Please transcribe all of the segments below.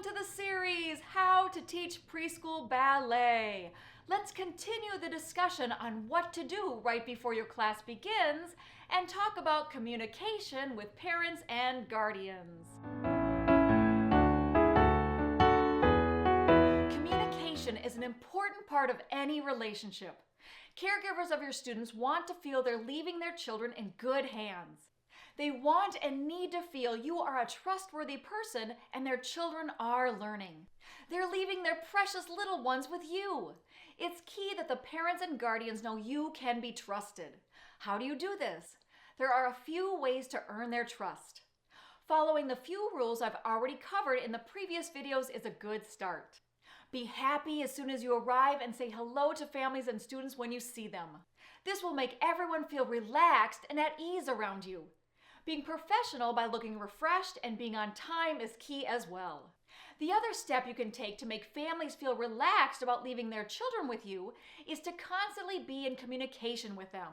Welcome to the series, How to Teach Preschool Ballet. Let's continue the discussion on what to do right before your class begins and talk about communication with parents and guardians. Communication is an important part of any relationship. Caregivers of your students want to feel they're leaving their children in good hands. They want and need to feel you are a trustworthy person and their children are learning. They're leaving their precious little ones with you. It's key that the parents and guardians know you can be trusted. How do you do this? There are a few ways to earn their trust. Following the few rules I've already covered in the previous videos is a good start. Be happy as soon as you arrive and say hello to families and students when you see them. This will make everyone feel relaxed and at ease around you. Being professional by looking refreshed and being on time is key as well. The other step you can take to make families feel relaxed about leaving their children with you is to constantly be in communication with them.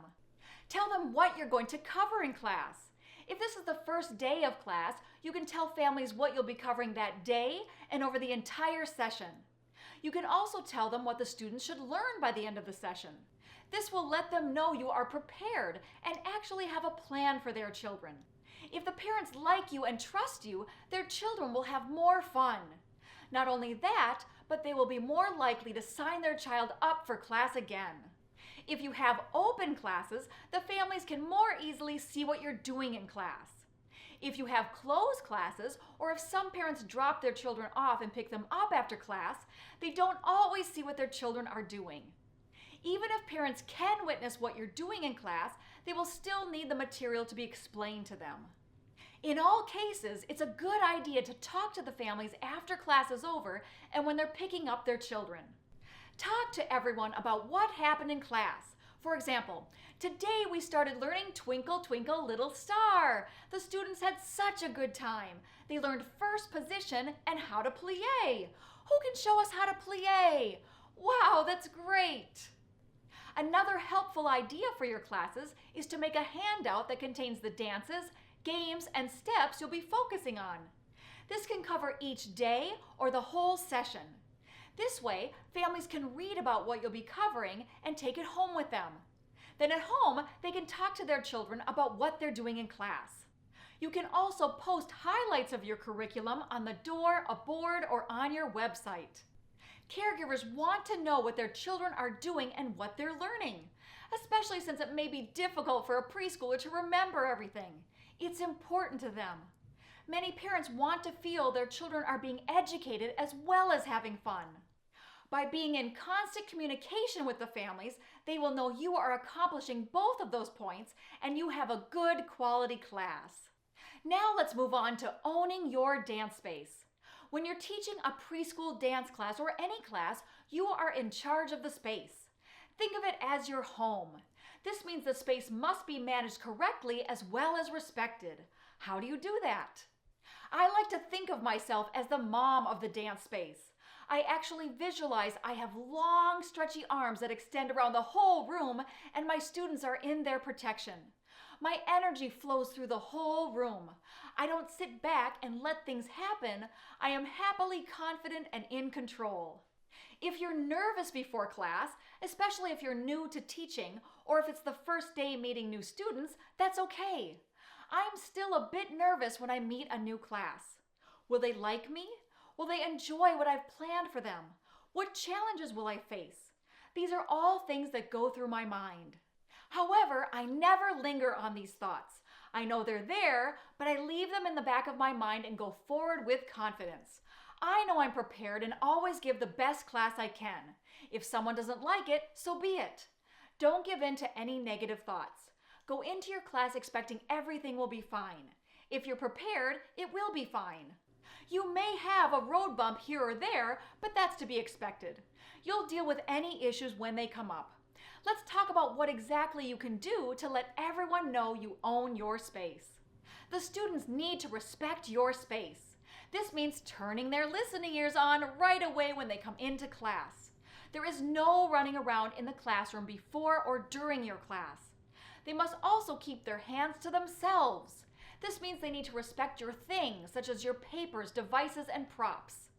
Tell them what you're going to cover in class. If this is the first day of class, you can tell families what you'll be covering that day and over the entire session. You can also tell them what the students should learn by the end of the session. This will let them know you are prepared and actually have a plan for their children. If the parents like you and trust you, their children will have more fun. Not only that, but they will be more likely to sign their child up for class again. If you have open classes, the families can more easily see what you're doing in class. If you have closed classes, or if some parents drop their children off and pick them up after class, they don't always see what their children are doing. Even if parents can witness what you're doing in class, they will still need the material to be explained to them. In all cases, it's a good idea to talk to the families after class is over and when they're picking up their children. Talk to everyone about what happened in class. For example, today we started learning Twinkle, Twinkle, Little Star. The students had such a good time. They learned first position and how to plie. Who can show us how to plie? Wow, that's great! Another helpful idea for your classes is to make a handout that contains the dances, games, and steps you'll be focusing on. This can cover each day or the whole session. This way, families can read about what you'll be covering and take it home with them. Then at home, they can talk to their children about what they're doing in class. You can also post highlights of your curriculum on the door, a board, or on your website. Caregivers want to know what their children are doing and what they're learning, especially since it may be difficult for a preschooler to remember everything. It's important to them. Many parents want to feel their children are being educated as well as having fun. By being in constant communication with the families, they will know you are accomplishing both of those points and you have a good quality class. Now let's move on to owning your dance space. When you're teaching a preschool dance class or any class, you are in charge of the space. Think of it as your home. This means the space must be managed correctly as well as respected. How do you do that? I like to think of myself as the mom of the dance space. I actually visualize I have long, stretchy arms that extend around the whole room and my students are in their protection. My energy flows through the whole room. I don't sit back and let things happen. I am happily confident and in control. If you're nervous before class, especially if you're new to teaching or if it's the first day meeting new students, that's okay. I'm still a bit nervous when I meet a new class. Will they like me? Will they enjoy what I've planned for them? What challenges will I face? These are all things that go through my mind. However, I never linger on these thoughts. I know they're there, but I leave them in the back of my mind and go forward with confidence. I know I'm prepared and always give the best class I can. If someone doesn't like it, so be it. Don't give in to any negative thoughts. Go into your class expecting everything will be fine. If you're prepared, it will be fine. You may have a road bump here or there, but that's to be expected. You'll deal with any issues when they come up. Let's talk about what exactly you can do to let everyone know you own your space. The students need to respect your space. This means turning their listening ears on right away when they come into class. There is no running around in the classroom before or during your class. They must also keep their hands to themselves. This means they need to respect your things, such as your papers, devices, and props.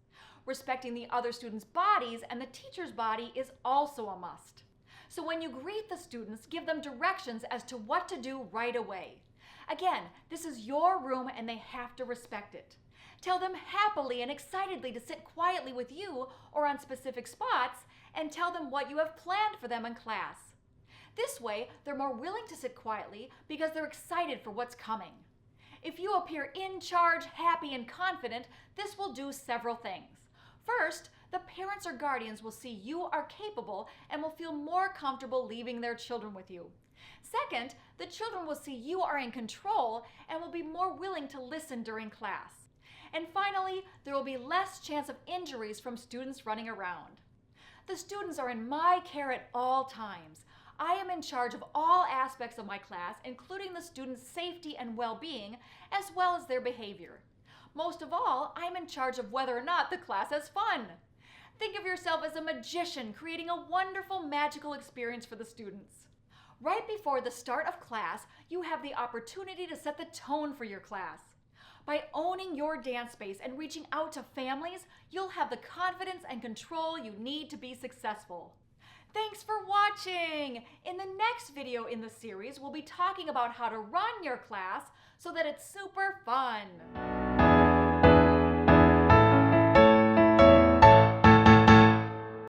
Respecting the other students' bodies and the teacher's body is also a must. So when you greet the students, give them directions as to what to do right away. Again, this is your room and they have to respect it. Tell them happily and excitedly to sit quietly with you or on specific spots, and tell them what you have planned for them in class. This way, they're more willing to sit quietly because they're excited for what's coming. If you appear in charge, happy, and confident, this will do several things. First, the parents or guardians will see you are capable and will feel more comfortable leaving their children with you. Second, the children will see you are in control and will be more willing to listen during class. And finally, there will be less chance of injuries from students running around. The students are in my care at all times. I am in charge of all aspects of my class, including the students' safety and well-being, as well as their behavior. Most of all, I'm in charge of whether or not the class has fun. Think of yourself as a magician creating a wonderful, magical experience for the students. Right before the start of class, you have the opportunity to set the tone for your class. By owning your dance space and reaching out to families, you'll have the confidence and control you need to be successful. Thanks for watching! In the next video in the series, we'll be talking about how to run your class so that it's super fun.